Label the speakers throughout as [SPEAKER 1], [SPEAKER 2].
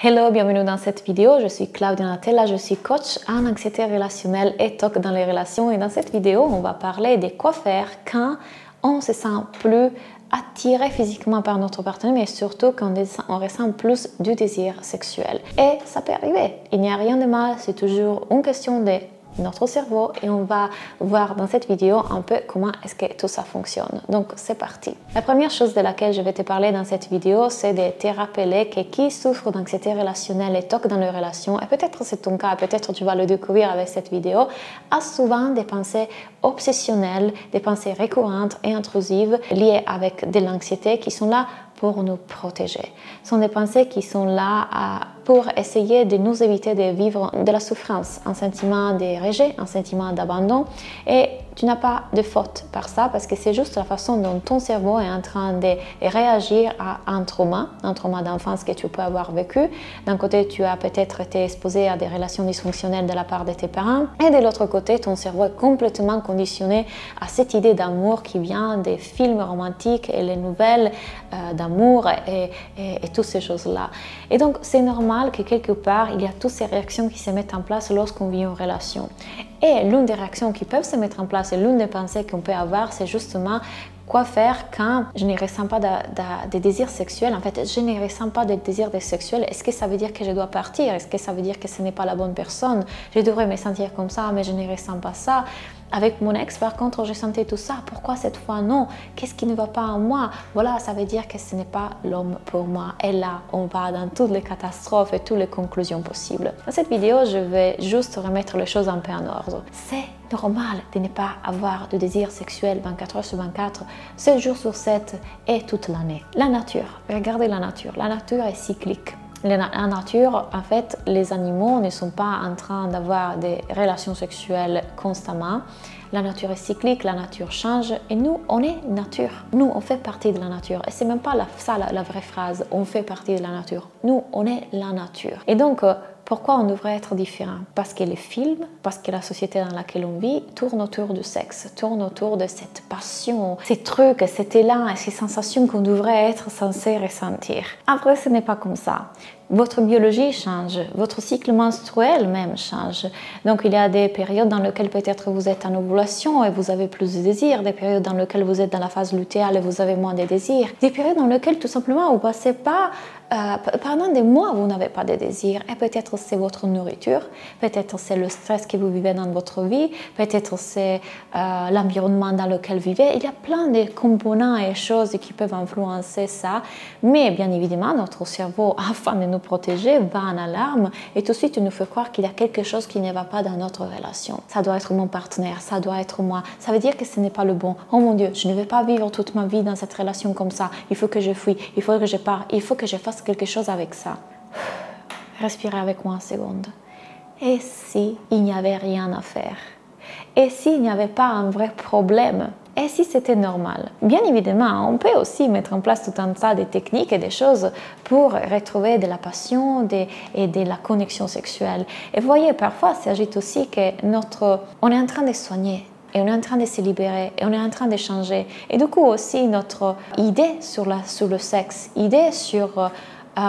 [SPEAKER 1] Hello, bienvenue dans cette vidéo. Je suis Claudia Natella, je suis coach en anxiété relationnelle et TOC dans les relations. Et dans cette vidéo, on va parler de quoi faire quand on se sent plus attiré physiquement par notre partenaire, mais surtout quand on ressent plus du désir sexuel. Et ça peut arriver. Il n'y a rien de mal, c'est toujours une question de notre cerveau et on va voir dans cette vidéo un peu comment est-ce que tout ça fonctionne. Donc c'est parti. La première chose de laquelle je vais te parler dans cette vidéo, c'est de te rappeler que qui souffre d'anxiété relationnelle et TOC dans les relations, et peut-être c'est ton cas, peut-être tu vas le découvrir avec cette vidéo, a souvent des pensées obsessionnelles, des pensées récurrentes et intrusives liées avec de l'anxiété qui sont là pour nous protéger. Ce sont des pensées qui sont là pour essayer de nous éviter de vivre de la souffrance, un sentiment de rejet, un sentiment d'abandon. Et tu n'as pas de faute par ça parce que c'est juste la façon dont ton cerveau est en train de réagir à un trauma d'enfance que tu peux avoir vécu. D'un côté, tu as peut-être été exposé à des relations dysfonctionnelles de la part de tes parents et de l'autre côté, ton cerveau est complètement conditionné à cette idée d'amour qui vient des films romantiques et les nouvelles d'amour et toutes ces choses-là. Et donc, c'est normal que quelque part, il y a toutes ces réactions qui se mettent en place lorsqu'on vit une relation. Et l'une des réactions qui peuvent se mettre en place et l'une des pensées qu'on peut avoir, c'est justement quoi faire quand je ne ressens pas de désir sexuel. En fait, je ne ressens pas de désir sexuel. Est-ce que ça veut dire que je dois partir? Est-ce que ça veut dire que ce n'est pas la bonne personne? Je devrais me sentir comme ça, mais je ne ressens pas ça. Avec mon ex, par contre, je sentais tout ça. Pourquoi cette fois non? Qu'est-ce qui ne va pas en moi? Voilà, ça veut dire que ce n'est pas l'homme pour moi. Et là, on va dans toutes les catastrophes et toutes les conclusions possibles. Dans cette vidéo, je vais juste remettre les choses un peu en ordre. C'est normal de ne pas avoir de désir sexuel 24 heures sur 24, 7 jours sur 7 et toute l'année. La nature, regardez la nature. La nature est cyclique. La nature, en fait, les animaux ne sont pas en train d'avoir des relations sexuelles constamment. La nature est cyclique, la nature change et nous, on est nature. Nous, on fait partie de la nature. Et c'est même pas ça la vraie phrase, on fait partie de la nature. Nous, on est la nature. Et donc, pourquoi on devrait être différent? Parce que les films, parce que la société dans laquelle on vit tourne autour du sexe, tourne autour de cette passion, ces trucs, cet élan et ces sensations qu'on devrait être censé ressentir. Après, ce n'est pas comme ça. Votre biologie change, votre cycle menstruel même change. Donc il y a des périodes dans lesquelles peut-être vous êtes en ovulation et vous avez plus de désirs, des périodes dans lesquelles vous êtes dans la phase lutéale et vous avez moins de désirs, des périodes dans lesquelles tout simplement vous passez pas pendant des mois vous n'avez pas de désirs et peut-être c'est votre nourriture, peut-être c'est le stress que vous vivez dans votre vie, peut-être c'est l'environnement dans lequel vous vivez. Il y a plein de composants et choses qui peuvent influencer ça, mais bien évidemment notre cerveau, afin de nous protéger, va en alarme et tout de suite il nous fait croire qu'il y a quelque chose qui ne va pas dans notre relation. Ça doit être mon partenaire, ça doit être moi, ça veut dire que ce n'est pas le bon. Oh mon Dieu, je ne vais pas vivre toute ma vie dans cette relation comme ça, il faut que je fuis, il faut que je parte, il faut que je fasse quelque chose avec ça. Respirez avec moi une seconde. Et si il n'y avait rien à faire? Et s'il n'y avait pas un vrai problème? Et si c'était normal? Bien évidemment, on peut aussi mettre en place tout un tas de techniques et des choses pour retrouver de la passion et de la connexion sexuelle. Et voyez, parfois, il s'agit aussi que on est en train de soigner. Et on est en train de se libérer, et on est en train de changer. Et du coup aussi, notre idée sur le sexe, idée sur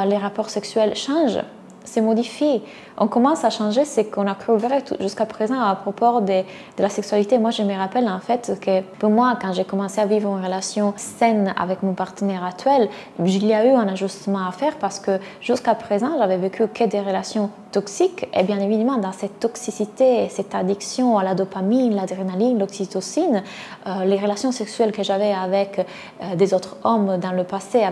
[SPEAKER 1] les rapports sexuels change, se modifie. On commence à changer ce qu'on a cru vrai jusqu'à présent à propos de la sexualité. Moi, je me rappelle en fait que pour moi, quand j'ai commencé à vivre une relation saine avec mon partenaire actuel, il y a eu un ajustement à faire parce que jusqu'à présent, j'avais vécu que des relations toxiques. Et bien évidemment, dans cette toxicité, cette addiction à la dopamine, l'adrénaline, l'oxytocine, les relations sexuelles que j'avais avec des autres hommes dans le passé,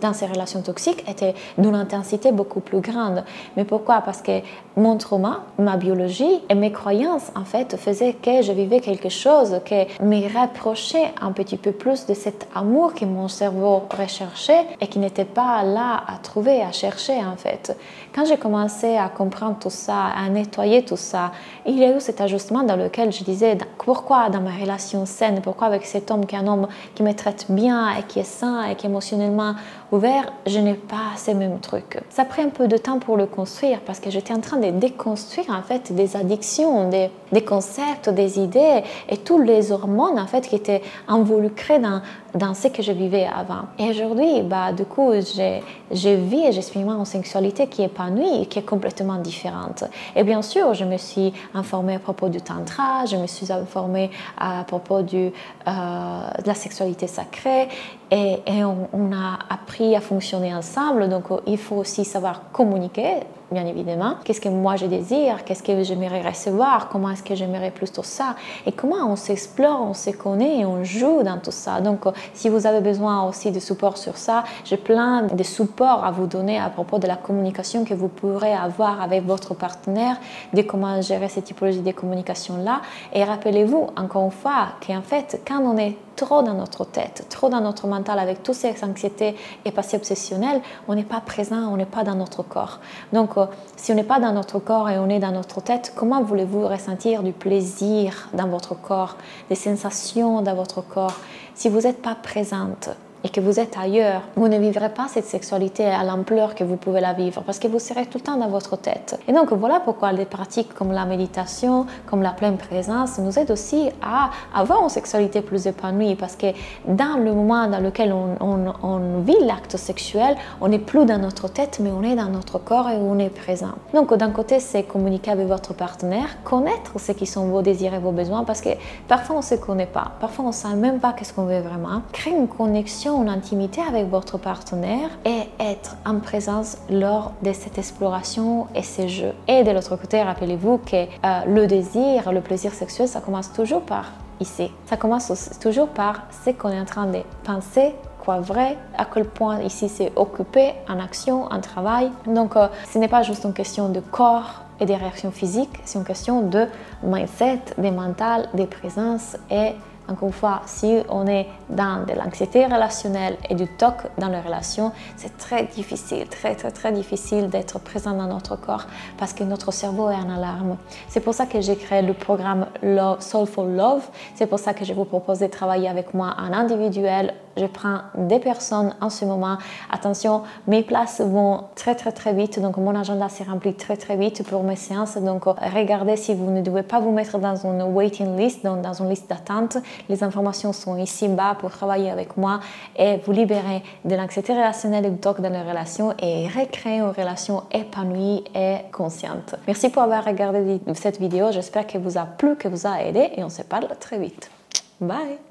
[SPEAKER 1] dans ces relations toxiques, étaient d'une intensité beaucoup plus grande. Mais pourquoi? Parce que mon trauma, ma biologie et mes croyances, en fait, faisaient que je vivais quelque chose qui me rapprochait un petit peu plus de cet amour que mon cerveau recherchait et qui n'était pas là à trouver, à chercher, en fait. Quand j'ai commencé à comprendre tout ça, à nettoyer tout ça, il y a eu cet ajustement dans lequel je disais pourquoi dans ma relation saine, pourquoi avec cet homme qui est un homme qui me traite bien et qui est sain et qui émotionnellement ouvert, je n'ai pas ces mêmes trucs. Ça a pris un peu de temps pour le construire parce que j'étais en train de déconstruire en fait des addictions, des concepts, des idées et tous les hormones en fait qui étaient involucrées dans ce que je vivais avant. Et aujourd'hui, du coup, je vis et j'exprime une sexualité qui est épanouie, qui est complètement différente. Et bien sûr, je me suis informée à propos du tantra, je me suis informée à propos de la sexualité sacrée et on a appris à fonctionner ensemble. Donc, il faut aussi savoir communiquer, bien évidemment. Qu'est-ce que moi je désire, qu'est-ce que j'aimerais recevoir, comment est-ce que j'aimerais plutôt ça et comment on s'explore, on se connaît et on joue dans tout ça. Donc, si vous avez besoin aussi de support sur ça, j'ai plein de supports à vous donner à propos de la communication que vous pourrez avoir avec votre partenaire, de comment gérer cette typologie de communication-là. Et rappelez-vous, encore une fois, qu'en fait, quand on est trop dans notre tête, trop dans notre mental avec toutes ces anxiétés et passés obsessionnels, on n'est pas présent, on n'est pas dans notre corps. Donc, si on n'est pas dans notre corps et on est dans notre tête, comment voulez-vous ressentir du plaisir dans votre corps, des sensations dans votre corps, si vous n'êtes pas présente et que vous êtes ailleurs, vous ne vivrez pas cette sexualité à l'ampleur que vous pouvez la vivre parce que vous serez tout le temps dans votre tête. Et donc voilà pourquoi des pratiques comme la méditation, comme la pleine présence nous aident aussi à avoir une sexualité plus épanouie parce que dans le moment dans lequel on vit l'acte sexuel, on n'est plus dans notre tête mais on est dans notre corps et on est présent. Donc d'un côté c'est communiquer avec votre partenaire, connaître ce qui sont vos désirs et vos besoins parce que parfois on ne se connaît pas, parfois on ne sait même pas qu'est-ce qu'on veut vraiment. Créer une connexion, une intimité avec votre partenaire et être en présence lors de cette exploration et ces jeux. Et de l'autre côté, rappelez-vous que le désir, le plaisir sexuel, ça commence toujours par ici. Ça commence toujours par ce qu'on est en train de penser, quoi vrai, à quel point ici c'est occupé en action, en travail. Donc ce n'est pas juste une question de corps et des réactions physiques, c'est une question de mindset, de mental, de présence et encore une fois, si on est dans de l'anxiété relationnelle et du TOC dans les relations, c'est très difficile, très difficile d'être présent dans notre corps parce que notre cerveau est en alarme. C'est pour ça que j'ai créé le programme Soulful Love. C'est pour ça que je vous propose de travailler avec moi en individuel. Je prends des personnes en ce moment. Attention, mes places vont très vite. Donc, mon agenda s'est rempli très vite pour mes séances. Donc, regardez si vous ne devez pas vous mettre dans une waiting list, donc dans une liste d'attente. Les informations sont ici bas pour travailler avec moi et vous libérer de l'anxiété relationnelle et du TOC dans les relations et recréer une relation épanouie et consciente. Merci pour avoir regardé cette vidéo. J'espère qu'elle vous a plu, qu'elle vous a aidé et on se parle très vite. Bye!